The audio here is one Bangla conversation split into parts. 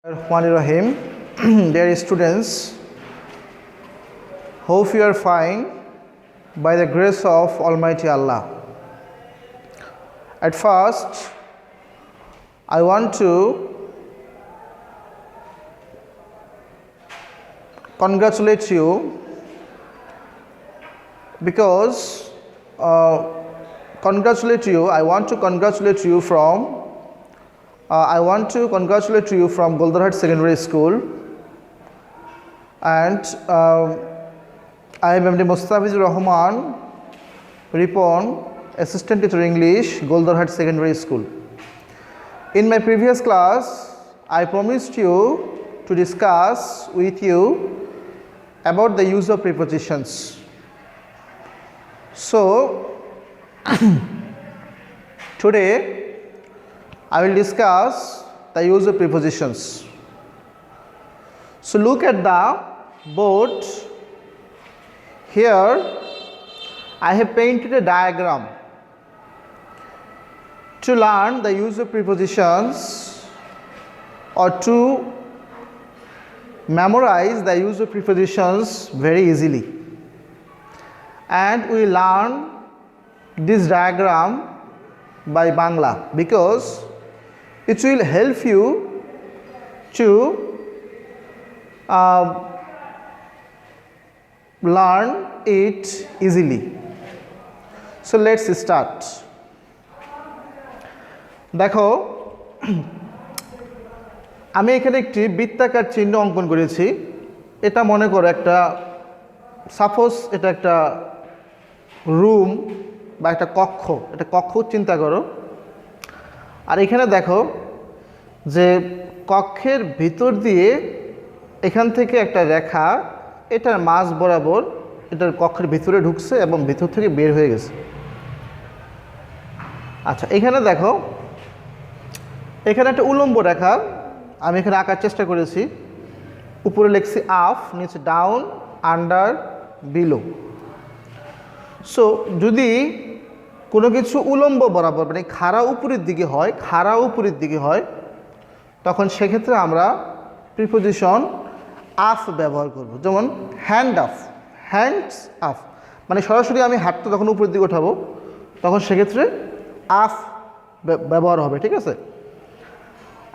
Rahim. Dear students, hope you are fine by the grace of Almighty Allah. At first, I want to congratulate you because I want to congratulate you from Goldarhat Secondary School, and I am MD Mustafizur Rahman, Ripon, Assistant Teacher English, Goldarhat Secondary School. In my previous class, I promised you to discuss with you about the use of prepositions. So, today I will discuss the use of prepositions. So look at the board. Here I have painted a diagram. To learn the use of prepositions or to memorize the use of prepositions very easily. And we learn this diagram by Bangla because it will help you to learn it easily. So let's start. দেখো আমি এখানে একটি বৃত্তাকার চিহ্ন অঙ্কন করেছি। এটা মনে করো একটা সাপোজ এটা একটা রুম বা একটা কক্ষ, এটা কক্ষ চিন্তা করো। আর এখানে দেখো যে কক্ষের ভিতর দিয়ে এখান থেকে একটা রেখা এটার মাঝ বরাবর এটার কক্ষের ভিতরে ঢুকছে এবং ভিতর থেকে বের হয়ে গেছে। আচ্ছা, এখানে দেখো এখানে একটা উলম্ব রেখা আমি এখানে আঁকার চেষ্টা করেছি। উপরে লিখছি আপ, নিচে ডাউন, আন্ডার, বিলো। সো যদি কোনো কিছু উলম্ব বরাবর মানে খাড়া উপরের দিকে হয় তখন সেক্ষেত্রে আমরা প্রিপোজিশন আফ ব্যবহার করব। যেমন হ্যান্ডস আফ মানে সরাসরি আমি হাতটা যখন উপরের দিকে ওঠাবো তখন সেক্ষেত্রে আফ ব্যবহার হবে, ঠিক আছে।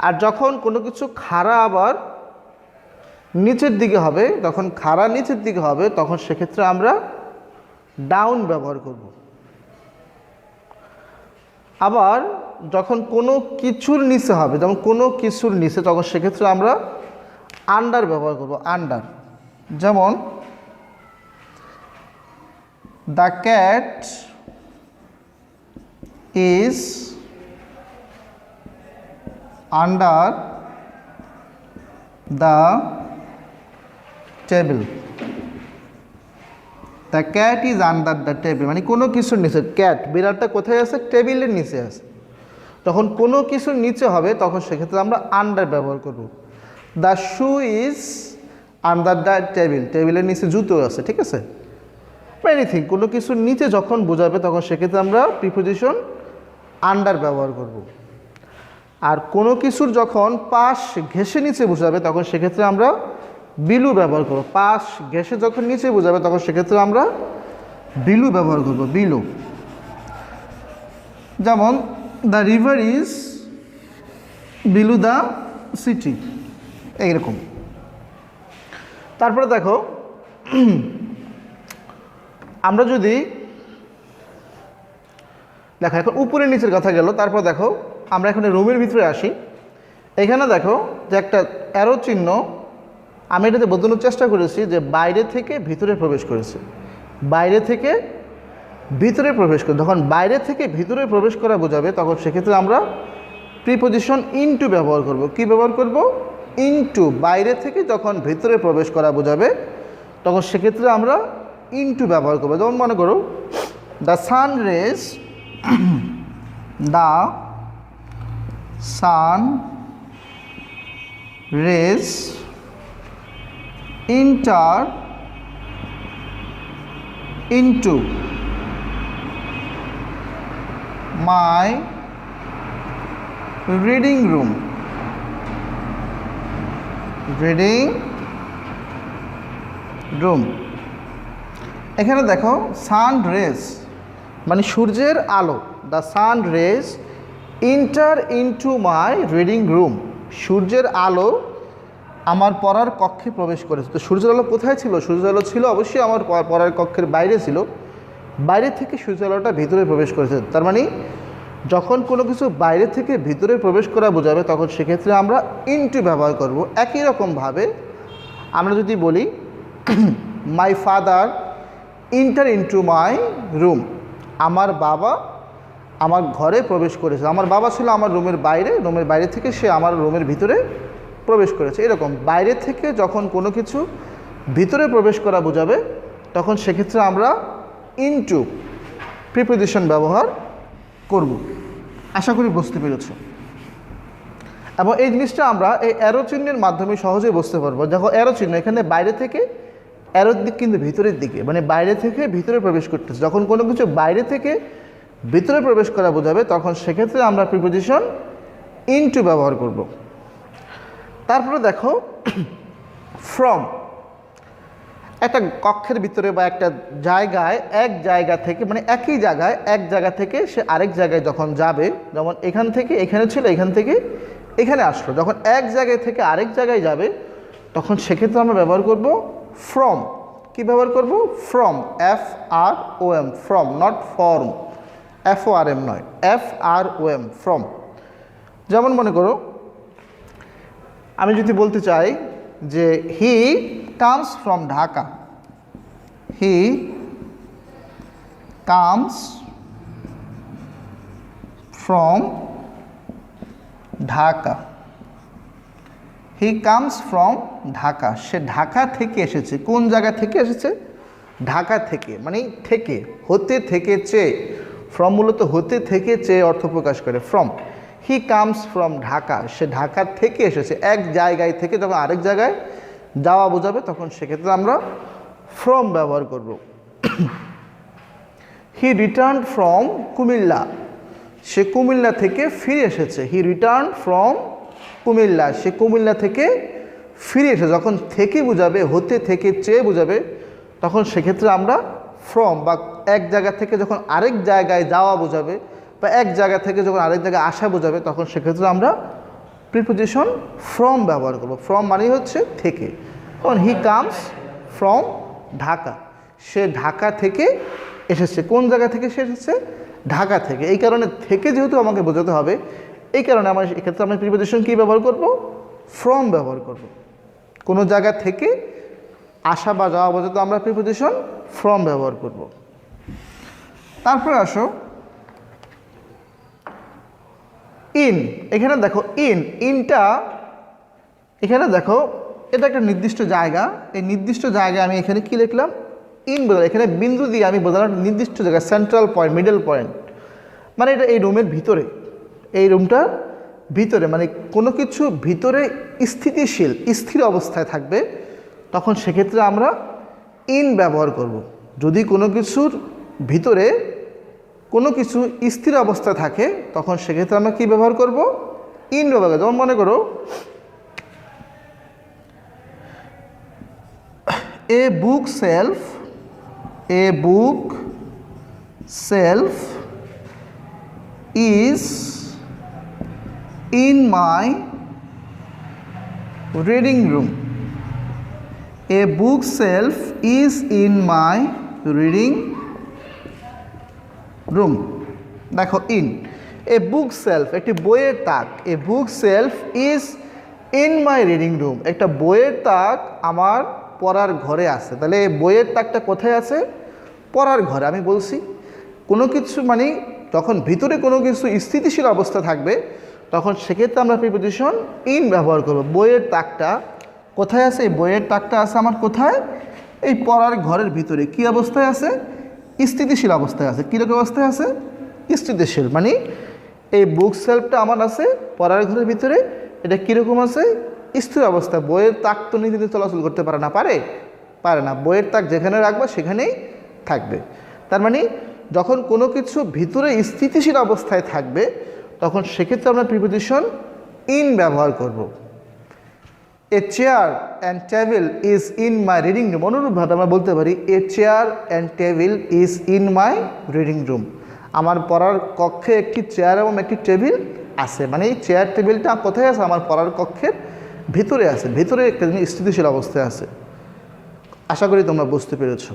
আর যখন কোনো কিছু খাড়া আবার নিচের দিকে হবে, তখন সেক্ষেত্রে আমরা ডাউন ব্যবহার করব। আবার যখন কোনো কিছুর নিচে হবে, তখন সেক্ষেত্রে আমরা আন্ডার ব্যবহার করব। আন্ডার, যেমন the cat is under the table. The cat is under the table মানে কোনো কিছুর নিচে। ক্যাট বিড়ালটা কোথায় আছে? টেবিলের নিচে আছে। তখন কোনো কিছুর নিচে হবে তখন সেক্ষেত্রে আমরা আন্ডার ব্যবহার করব। The shoe is under the table, টেবিলের নিচে জুতো আছে, ঠিক আছে। এনিথিং কোনো কিছুর নিচে যখন বোঝাবে তখন সেক্ষেত্রে আমরা প্রিপোজিশন আন্ডার ব্যবহার করব। আর কোনো কিছুর যখন পাশ ঘেঁষে নিচে বোঝাবে তখন সেক্ষেত্রে আমরা বিলু ব্যবহার করব। পাশ ঘেঁষে যখন নিচে বোঝাবে তখন সেক্ষেত্রে আমরা বিলু ব্যবহার করব। বিলু, যেমন the river is Bilu the city, এইরকম। তারপরে দেখো আমরা যদি দেখো এখন উপরে নিচের কথা গেল, তারপর দেখো আমরা এখন রুমের ভিতরে আসি। এখানে দেখো যে একটা অ্যারো চিহ্ন আমি এটাতে বোঝানোর চেষ্টা করেছি যে বাইরে থেকে ভিতরে প্রবেশ করেছে। যখন বাইরে থেকে ভিতরে প্রবেশ করা বোঝাবে তখন সেক্ষেত্রে আমরা প্রিপোজিশন ইনটু ব্যবহার করব। কি ব্যবহার করব? ইনটু। বাইরে থেকে যখন ভিতরে প্রবেশ করা বোঝাবে তখন সেক্ষেত্রে আমরা ইনটু ব্যবহার করব। যেমন মনে করো the sun rays enter into my reading room. Reading room. এখানে দেখো সান রেজ মানে সূর্যের আলো, the sun rays enter into my reading room. সূর্যের আলো আমার পড়ার কক্ষে প্রবেশ করেছে। তো সূর্যের আলো কোথায় ছিল? সূর্যের আলো ছিল অবশ্যই আমার পড়ার কক্ষের বাইরে ছিল, বাইরে থেকে সূর্যের আলোটা ভিতরে প্রবেশ করেছে। তার মানে যখন কোনো কিছু বাইরে থেকে ভিতরে প্রবেশ করা বোঝাবে তখন সেক্ষেত্রে আমরা ইনটু ব্যবহার করব। একই রকমভাবে আমরা যদি বলি my father inter into my room, আমার বাবা আমার ঘরে প্রবেশ করেছে। আমার বাবা ছিল আমার রুমের বাইরে থেকে সে আমার রুমের ভিতরে প্রবেশ করেছে। এরকম বাইরে থেকে যখন কোনো কিছু ভিতরে প্রবেশ করা বোঝাবে তখন সেক্ষেত্রে আমরা ইনটু প্রিপোজিশন ব্যবহার করব। আশা করি বুঝতে পেরেছ। এবং এই জিনিসটা আমরা এই অ্যারো চিহ্নের মাধ্যমে সহজেই বুঝতে পারবো। দেখো অ্যারো চিহ্ন এখানে বাইরে থেকে, অ্যারোর দিক কিন্তু ভিতরের দিকে, মানে বাইরে থেকে ভিতরে প্রবেশ করতেছে। যখন কোনো কিছু বাইরে থেকে ভিতরে প্রবেশ করা বোঝাবে তখন সেক্ষেত্রে আমরা প্রিপোজিশন ইনটু ব্যবহার করব। তারপরে দেখো ফ্রম, একটা কক্ষের ভিতরে বা একটা জায়গায়, এক জায়গা থেকে মানে একই জায়গায় এক জায়গা থেকে সে আরেক জায়গায় যখন যাবে, যেমন এখান থেকে এখানে ছিল, এখান থেকে এখানে আসলো, যখন এক জায়গায় থেকে আরেক জায়গায় যাবে তখন সেক্ষেত্রে আমরা ব্যবহার করব ফ্রম। কি ব্যবহার করব? From, FROM, from, not form, FORM নয়, FROM, ফ্রম। যেমন মনে করো আমি যদি বলতে চাই যে he comes from Dhaka, he comes from Dhaka, he comes from Dhaka, সে ঢাকা থেকে এসেছে। কোন জায়গা থেকে এসেছে? ঢাকা থেকে, মানে থেকে, হতে থেকে চেয়ে। ফ্রম মূলত হতে থেকে চেয়ে অর্থ প্রকাশ করে from. He comes from Dhaka, সে ঢাকা থেকে এসেছে। এক জায়গায় থেকে যখন আরেক জায়গায় যাওয়া বোঝাবে তখন সেক্ষেত্রে আমরা ফ্রম ব্যবহার করব। হি রিটার্ন ফ্রম কুমিল্লা, সে কুমিল্লা থেকে ফিরে এসেছে। হি রিটার্ন ফ্রম কুমিল্লা, সে কুমিল্লা থেকে ফিরে এসেছে। যখন থেকে বোঝাবে, হতে থেকে চেয়ে বোঝাবে তখন সেক্ষেত্রে আমরা ফ্রম, বা এক জায়গা থেকে যখন আরেক জায়গায় যাওয়া বোঝাবে বা এক জায়গা থেকে যখন আরেক জায়গায় আসা বোঝাবে তখন সেক্ষেত্রে আমরা প্রিপোজিশন ফ্রম ব্যবহার করব। ফ্রম মানেই হচ্ছে থেকে। তখন হি কামস ফ্রম ঢাকা, সে ঢাকা থেকে এসেছে। কোন জায়গা থেকে সে এসেছে? ঢাকা থেকে। এই কারণে থেকে যেহেতু আমাকে বোঝাতে হবে, এই কারণে আমার এক্ষেত্রে আমি প্রিপোজিশন কী ব্যবহার করব? ফ্রম ব্যবহার করব। কোনো জায়গা থেকে আসা বা যাওয়া বোঝাতে আমরা প্রিপোজিশন ফ্রম ব্যবহার করব। তারপরে আসো ইন। এখানে দেখো ইনটা এখানে দেখো এটা একটা নির্দিষ্ট জায়গা। এই নির্দিষ্ট জায়গায় আমি এখানে কি লিখলাম? ইন বোঝালাম। এখানে বিন্দু দিয়ে আমি বোঝালাম নির্দিষ্ট জায়গা, সেন্ট্রাল পয়েন্ট, মিডল পয়েন্ট, মানে এটা এই রুমের ভিতরে, এই রুমটার ভিতরে, মানে কোনো কিছু ভিতরে স্থিতিশীল, স্থির অবস্থায় থাকবে তখন সেক্ষেত্রে আমরা ইন ব্যবহার করব। যদি কোনো কিছুর ভিতরে কোনো কিছু স্থির অবস্থায় থাকে তখন সেক্ষেত্রে আমরা কী ব্যবহার করব? ইন ব্যবহার করব। যেমন মনে করো a book shelf is in my reading room, a book shelf is in my reading room. দেখো ইন, এ বুক সেলফ একটি বইয়ের তাক, a book shelf is in my reading room, একটা বইয়ের তাক আমার পড়ার ঘরে আছে। তাহলে এই বইয়ের তাকটা কোথায় আছে? পড়ার ঘরে। আমি বলছি কোনো কিছু মানে যখন ভিতরে কোনো কিছু স্থিতিশীল অবস্থা থাকবে তখন সেক্ষেত্রে আমরা প্রিপোজিশন ইন ব্যবহার করব। বইয়ের তাকটা কোথায় আছে? এই বইয়ের তাকটা আছে আমার কোথায়? এই পড়ার ঘরের ভিতরে। কি অবস্থায় আছে? স্থিতিশীল অবস্থায় আছে। কীরকম অবস্থায় আছে? স্থিতিশীল, মানে এই বুক সেলফটা আমার আছে পড়ার ঘরের ভিতরে, এটা কীরকম আছে? স্থির অবস্থা। বইয়ের তাক তো নিজে চলাচল করতে পারে না, পারে না। বইয়ের তাক যেখানে রাখবা সেখানেই থাকবে। তার মানে যখন কোনো কিছু ভিতরে স্থিতিশীল অবস্থায় থাকবে তখন সেক্ষেত্রে আমরা প্রিপোজিশন ইন ব্যবহার করব। এ chair and table is in my reading room, অনুরূপভাবে আমরা বলতে পারি এ chair and table is in my reading room, আমার পড়ার কক্ষে একটি চেয়ার এবং একটি টেবিল আছে। মানে এই চেয়ার টেবিলটা কোথায় আছে? আমার পড়ার কক্ষের ভিতরে আছে, ভিতরে একটা জিনিস স্থিতিশীল অবস্থায় আছে। আশা করি তোমরা বুঝতে পেরেছ।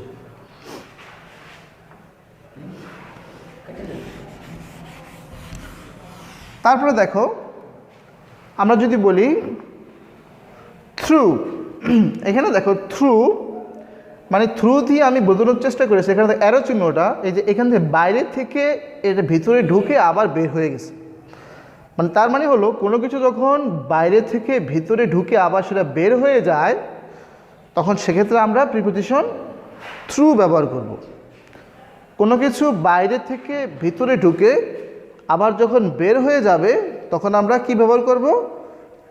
তারপরে দেখো, আমরা যদি বলি থ্রু, এখানে দেখো থ্রু মানে থ্রু দিয়ে আমি বোঝানোর চেষ্টা করেছি, এখানে অ্যারো চিহ্নটা এই যে এখান থেকে বাইরে থেকে এটা ভিতরে ঢুকে আবার বের হয়ে গেছে। মানে তার মানে হলো কোনো কিছু যখন বাইরে থেকে ভিতরে ঢুকে আবার সেটা বের হয়ে যায়, তখন সেক্ষেত্রে আমরা প্রিপোজিশন থ্রু ব্যবহার করব। কোনো কিছু বাইরে থেকে ভিতরে ঢুকে আবার যখন বের হয়ে যাবে, তখন আমরা কি ব্যবহার করব?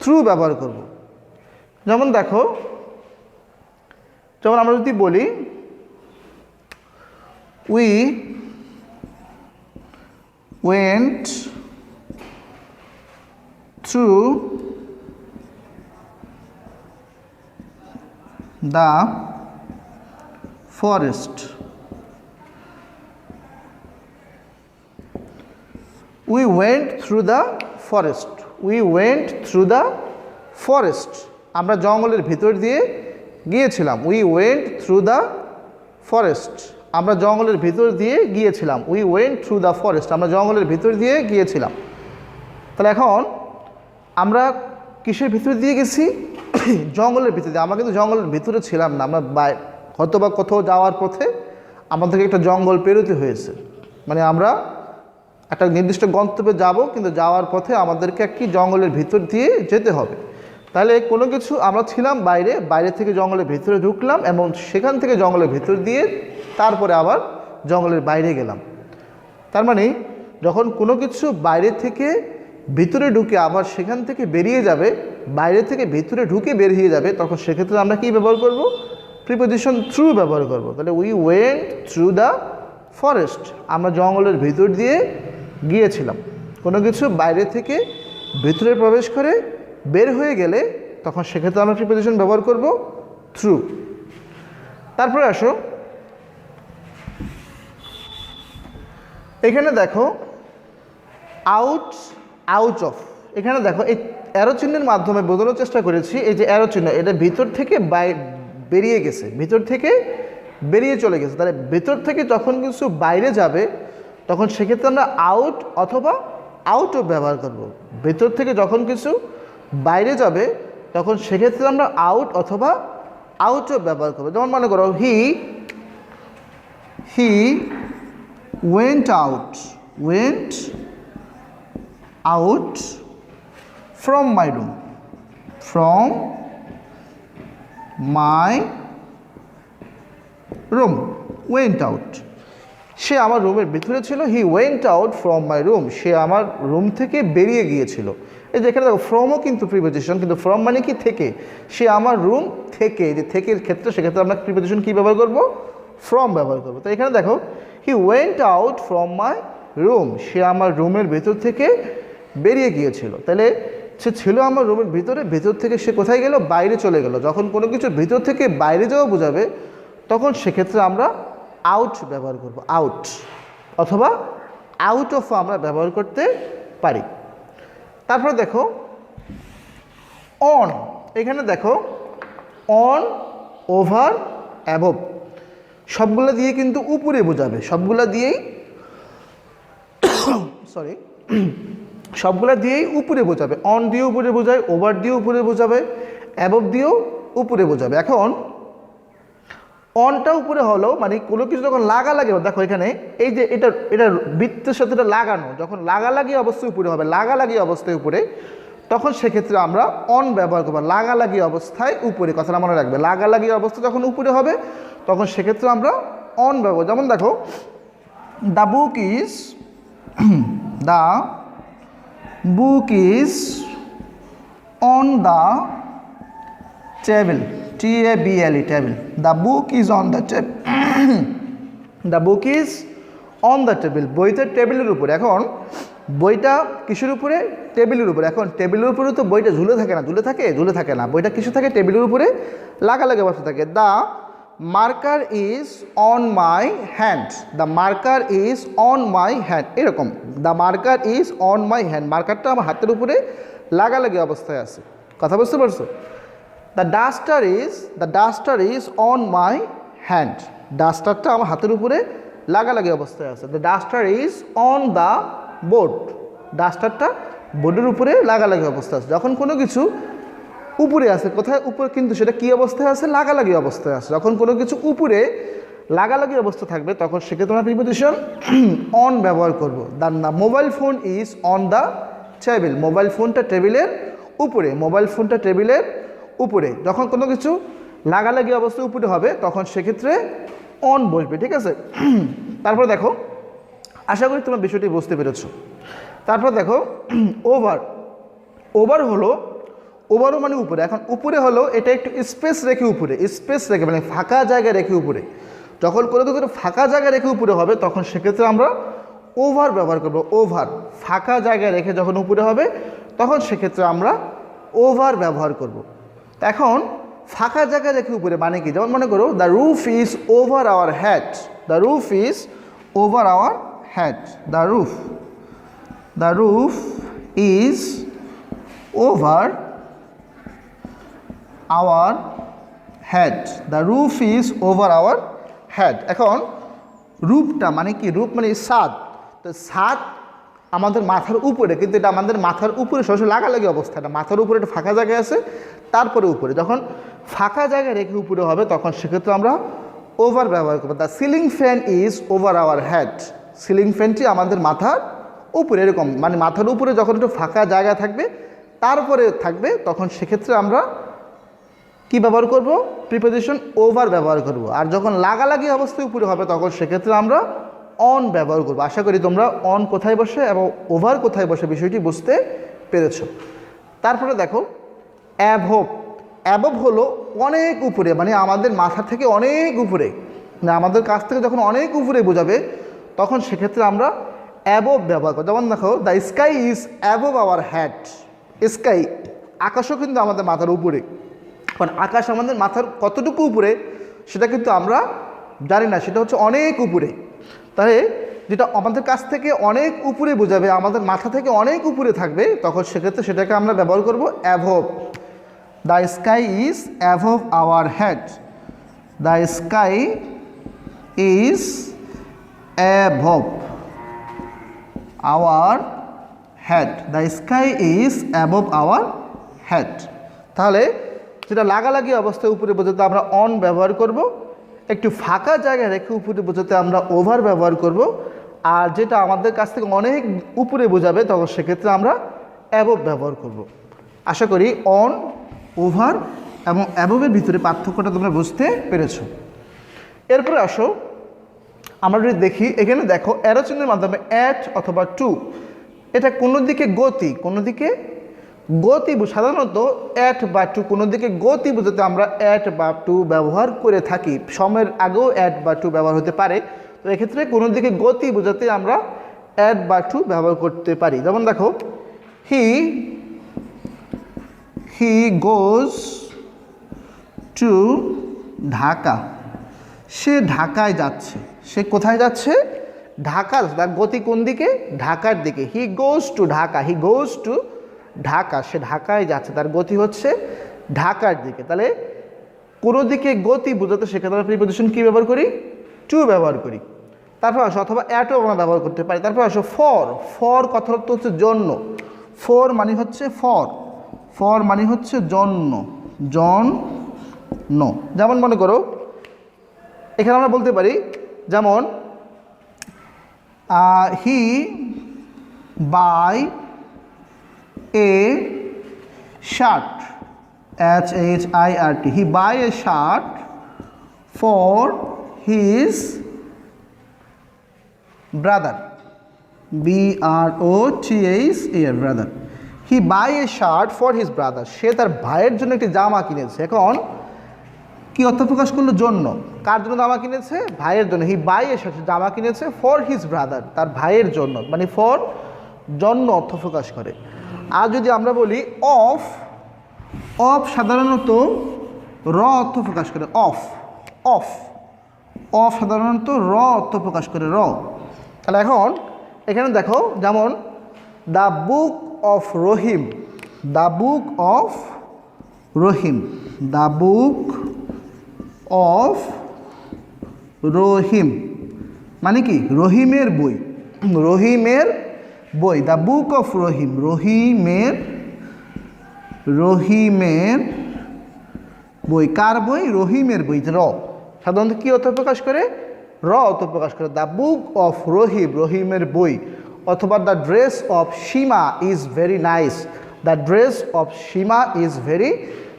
থ্রু ব্যবহার করব। যেমন দেখো, যেমন আমরা যদি বলি we went through the forest, we went through the forest, we went through the forest, আমরা জঙ্গলের ভিতর দিয়ে গিয়েছিলাম। We went through the forest, আমরা জঙ্গলের ভিতর দিয়ে গিয়েছিলাম। We went through the forest, আমরা জঙ্গলের ভিতর দিয়ে গিয়েছিলাম। তাহলে এখন আমরা কিসের ভিতর দিয়ে গেছি? জঙ্গলের ভিতর দিয়ে। আমরা কিন্তু জঙ্গলের ভিতরে ছিলাম না, আমরা হয়তো বা কোথাও যাওয়ার পথে আমাদেরকে একটা জঙ্গল পেরোতে হয়েছে। মানে আমরা একটা নির্দিষ্ট গন্তব্যে যাব, কিন্তু যাওয়ার পথে আমাদেরকে একটি জঙ্গলের ভিতর দিয়ে যেতে হবে। তাহলে কোনো কিছু আমরা ছিলাম বাইরে, বাইরে থেকে জঙ্গলের ভিতরে ঢুকলাম এবং সেখান থেকে জঙ্গলের ভিতর দিয়ে তারপরে আবার জঙ্গলের বাইরে গেলাম। তার মানে যখন কোনো কিছু বাইরে থেকে ভিতরে ঢুকে আবার সেখান থেকে বেরিয়ে যাবে, বাইরে থেকে ভিতরে ঢুকে বেরিয়ে যাবে, তখন সেক্ষেত্রে আমরা কি ব্যবহার করব? প্রিপোজিশন থ্রু ব্যবহার করব। তাহলে we went through the forest, আমরা জঙ্গলের ভিতর দিয়ে গিয়েছিলাম। কোনো কিছু বাইরে থেকে ভিতরে প্রবেশ করে বের হয়ে গেলে তখন সেক্ষেত্রে আমরা প্রিপোজিশন ব্যবহার করব থ্রু। তারপরে আসো, এখানে দেখো আউট, আউট অফ, এখানে দেখো এই অ্যারো চিহ্নের মাধ্যমে বোঝানোর চেষ্টা করেছি। এই যে অ্যারো চিহ্ন, এটা ভিতর থেকে বেরিয়ে গেছে, ভিতর থেকে বেরিয়ে চলে গেছে। তাহলে ভিতর থেকে যখন কিছু বাইরে যাবে, তখন সেক্ষেত্রে আমরা আউট অথবা আউট অফ ব্যবহার করব। ভিতর থেকে যখন কিছু বাইরে যাবে, তখন সেক্ষেত্রে আমরা আউট অথবা আউট অফ ব্যবহার করব। যেমন মনে করো he went out, went out from my room, from my room, went out, সে আমার রুমের ভিতরে ছিল। He went out from my room, সে আমার রুম থেকে বেরিয়ে গিয়েছিল। এই যে এখানে দেখো ফ্রমও কিন্তু প্রিপোজিশন, কিন্তু ফ্রম মানে কি? থেকে। সে আমার রুম থেকে, যে থেকের ক্ষেত্রে, সেক্ষেত্রে আমরা প্রিপোজিশন কী ব্যবহার করব? ফ্রম ব্যবহার করব। তো এখানে দেখো he went out from my room, সে আমার রুমের ভেতর থেকে বেরিয়ে গিয়েছিল। তাহলে সে ছিল আমার রুমের ভিতরে, ভেতর থেকে সে কোথায় গেল? বাইরে চলে গেল। যখন কোনো কিছু ভিতর থেকে বাইরে যাওয়া বোঝাবে, তখন সেক্ষেত্রে আমরা আউট ব্যবহার করব, আউট, অথবা আউট অফ আমরা ব্যবহার করতে পারি। তারপরে দেখো অন, এখানে দেখো অন, ওভার, অ্যাবভ, সবগুলো দিয়ে কিন্তু উপরে বোঝাবে, সবগুলো দিয়েই সরি সবগুলো দিয়েই উপরে বোঝাবে। অন দিয়ে উপরে বোঝায়, ওভার দিয়ে উপরে বোঝাবে, অ্যাবভ দিয়েও উপরে বোঝাবে। এখন অনটা উপরে হলো মানে কোনো কিছু যখন লাগালাগি, দেখো এখানে এই যে এটা বৃত্তের সাথে এটা লাগানো, যখন লাগালাগি অবস্থায় উপরে হবে, লাগালাগি অবস্থায় উপরে, তখন সেক্ষেত্রে আমরা অন ব্যবহার করবো। লাগালাগি অবস্থায় উপরে, কথাটা মনে রাখবে, লাগালাগি অবস্থা যখন উপরে হবে, তখন সেক্ষেত্রে আমরা অন ব্যবহার। যেমন দেখো the book is, the book is on the table, TABLE, table. The book is on the table, the book is on the table, বইতে টেবিলের উপরে। এখন বইটা কিসের উপরে? টেবিলের উপরে। এখন টেবিলের উপরে তো বইটা ঝুলে থাকে না, ঝুলে থাকে না, বইটা কিসে থাকে? টেবিলের উপরে লাগালাগি অবস্থা থাকে। The marker is on my hand, the marker is on my hand, এরকম। The marker is on my hand, মার্কারটা আমার হাতের উপরে লাগালাগি অবস্থায় আছে। কথা বুঝতে পারছো? The duster is on my hand, ডাস্টারটা আমার হাতের উপরে লাগালাগি অবস্থায় আছে। The duster is on the board, ডাস্টারটা বোর্ডের উপরে লাগালাগি অবস্থায় আছে। যখন কোনো কিছু উপরে আছে, কোথায় উপরে, কিন্তু সেটা কী অবস্থায় আছে? লাগালাগি অবস্থায় আছে। যখন কোনো কিছু উপরে লাগালাগি অবস্থা থাকবে তখন সেক্ষেত্রে আমরা প্রিপোজিশন অন ব্যবহার করব। The mobile phone is on the table, mobile ফোনটা টেবিলের উপরে, মোবাইল ফোনটা টেবিলের উপরে। যখন কোনো কিছু লাগালাগি অবস্থায় উপরে হবে তখন সেক্ষেত্রে অন বসবে, ঠিক আছে? তারপর দেখো, আশা করি তোমরা বিষয়টি বুঝতে পেরেছ। তারপর দেখো ওভার হলো, ওভারও মানে উপরে। এখন উপরে হলো এটা একটু স্পেস রেখে উপরে, স্পেস রেখে মানে ফাঁকা জায়গা রেখে উপরে। যখন কোনো কিছু ফাঁকা জায়গা রেখে উপরে হবে তখন সেক্ষেত্রে আমরা ওভার ব্যবহার করব। ওভার, ফাঁকা জায়গায় রেখে যখন উপরে হবে তখন সেক্ষেত্রে আমরা ওভার ব্যবহার করব। এখন ফাঁকা জায়গা রেখে উপরে মানে কি? যেমন মনে করো the roof is over our head, the roof is over our head, the roof is over our head, the roof is over our head. এখন রূপটা মানে কি? রূপ মানে ছাদ, তো ছাদ আমাদের মাথার উপরে, কিন্তু এটা আমাদের মাথার উপরে সরাসরি লাগালাগি অবস্থা, এটা মাথার উপরে একটা ফাঁকা জায়গায় আছে, তারপরে উপরে। যখন ফাঁকা জায়গায় রেখে উপরে হবে তখন সেক্ষেত্রে আমরা ওভার ব্যবহার করবো। The ceiling fan is over our head, ceiling ফ্যানটি আমাদের মাথার উপরে, এরকম মানে মাথার উপরে যখন একটু ফাঁকা জায়গা থাকবে তারপরে থাকবে তখন সেক্ষেত্রে আমরা কি ব্যবহার করব? প্রিপোজিশন ওভার ব্যবহার করব। আর যখন লাগালাগি অবস্থায় উপরে হবে তখন সেক্ষেত্রে আমরা অন ব্যবহার করব। আশা করি তোমরা অন কোথায় বসে এবং ওভার কোথায় বসে বিষয়টি বুঝতে পেরেছ। তারপরে দেখো অ্যাবভ, অ্যাবভ হলো অনেক উপরে, মানে আমাদের মাথা থেকে অনেক উপরে, মানে আমাদের কাছ থেকে যখন অনেক উপরে বোঝাবে তখন সেক্ষেত্রে আমরা অ্যাবভ ব্যবহার করব। যেমন দেখো the sky is above our head, sky আকাশও কিন্তু আমাদের মাথার উপরে, কারণ আকাশ আমাদের মাথার কতটুকু উপরে সেটা কিন্তু আমরা জানি না, সেটা হচ্ছে অনেক উপরে। তাহলে যেটা আমাদের কাছ থেকে অনেক উপরে বোঝাবে, আমাদের মাথা থেকে অনেক উপরে থাকবে, তখন সেক্ষেত্রে সেটাকে আমরা ব্যবহার করব above. The sky is above hour head, the sky is above hour head, the sky is above our head. তাহলে যেটা লাগালাগি অবস্থায় উপরে বোঝাতে আমরা অন ব্যবহার করব, একটু ফাঁকা জায়গায় রেখে উপরে বোঝাতে আমরা ওভার ব্যবহার করব, আর যেটা আমাদের কাছ থেকে অনেক উপরে বোঝাবে তখন সেক্ষেত্রে আমরা অ্যাবভ ব্যবহার করব। আশা করি অন, ওভার এবং অ্যাবভের ভিতরে পার্থক্যটা তোমরা বুঝতে পেরেছো। এরপরে আসো আমরা যদি দেখি, এখানে দেখো অ্যারো চিহ্নের মাধ্যমে অ্যাট অথবা টু, এটা কোনো দিকে গতি, কোনো দিকে গতি, সাধারণত অ্যাট বা টু কোনো দিকে গতি বোঝাতে আমরা অ্যাট বা টু ব্যবহার করে থাকি। সময়ের আগেও অ্যাট বা টু ব্যবহার হতে পারে, তো এক্ষেত্রে কোনো দিকে গতি বোঝাতে আমরা অ্যাট বা টু ব্যবহার করতে পারি। যেমন দেখো হি গোজ টু ঢাকা, সে ঢাকায় যাচ্ছে। সে কোথায় যাচ্ছে? ঢাকার, তার গতি কোন দিকে? ঢাকার দিকে। He goes to Dhaka, he goes to Dhaka, সে ঢাকায় যাচ্ছে, তার গতি হচ্ছে ঢাকার দিকে। তাহলে কোনো দিকে গতি বোঝাতে সেক্ষেত্রে আমরা প্রিপোজিশন কী ব্যবহার করি? টু ব্যবহার করি। তারপর আসো অথবা অ্যাটও আমরা ব্যবহার করতে পারি। তারপর আসো ফর কথার অর্থ হচ্ছে জন্য, ফর মানে হচ্ছে ফর মানে হচ্ছে জন্য, যেমন মনে করো এখানে আমরা বলতে পারি, যেমন he buy a shirt, SHIRT, he buy a shirt for his brother, BROTHER, brother. He buy a shirt for his brother, সে তার ভাইয়ের জন্য একটি জামা কিনেছে। এখন কি অর্থ প্রকাশ করলো? জন্য। কার জন্য জামা কিনেছে? ভাইয়ের জন্য। হি বাই এ শার্ট, জামা কিনেছে ফর হিজ ব্রাদার, তার ভাইয়ের জন্য, মানে ফর জন্য অর্থ প্রকাশ করে। আর যদি আমরা বলি অফ, অফ সাধারণত র অর্থ প্রকাশ করে, অফ অফ অফ সাধারণত র অর্থ প্রকাশ করে, র। তাহলে এখন এখানে দেখো, যেমন the book of Rahim, the book of Rahim, the book of Rahim মানে কি? রহিমের বই, রহিমের বই, দ্য বুক অফ রহিম, রহিমের, রহিমের বই। কার বই? রহিমের বই। র সাধারণত কী অর্থ প্রকাশ করে? র অর্থ প্রকাশ করে। দ্য বুক অফ রহিম, রহিমের বই। অথবা the dress of Seema is very nice, the dress of Seema is very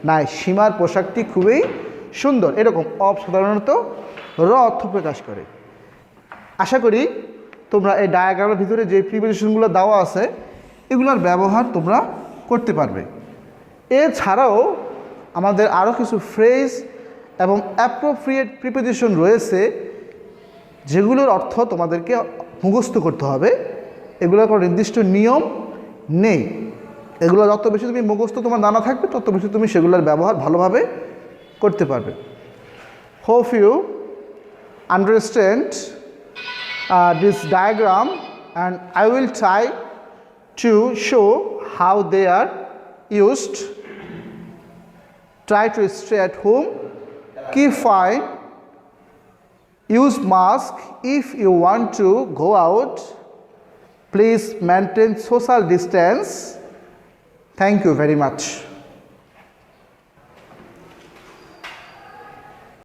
nice, সীমার পোশাকটি খুবই সুন্দর। এরকম অফ সাধারণত র অর্থ প্রকাশ করে। আশা করি তোমরা এই ডায়াগ্রামের ভিতরে যে প্রিপোজিশনগুলো দেওয়া আছে এগুলোর ব্যবহার তোমরা করতে পারবে। এছাড়াও আমাদের আরও কিছু ফ্রেজ এবং অ্যাপ্রোপ্রিয়েট প্রিপোজিশন রয়েছে যেগুলোর অর্থ তোমাদেরকে মুখস্থ করতে হবে। এগুলোর কোনো নির্দিষ্ট নিয়ম নেই, এগুলো যত বেশি তুমি মুখস্থ তোমার জানা থাকবে তত বেশি তুমি সেগুলোর ব্যবহার ভালোভাবে করতে পারবে। Hope you understand this diagram, and I will try to show how they are used. Try to stay at home, keep fine, use mask if you want to go out, please maintain social distance. Thank you very much.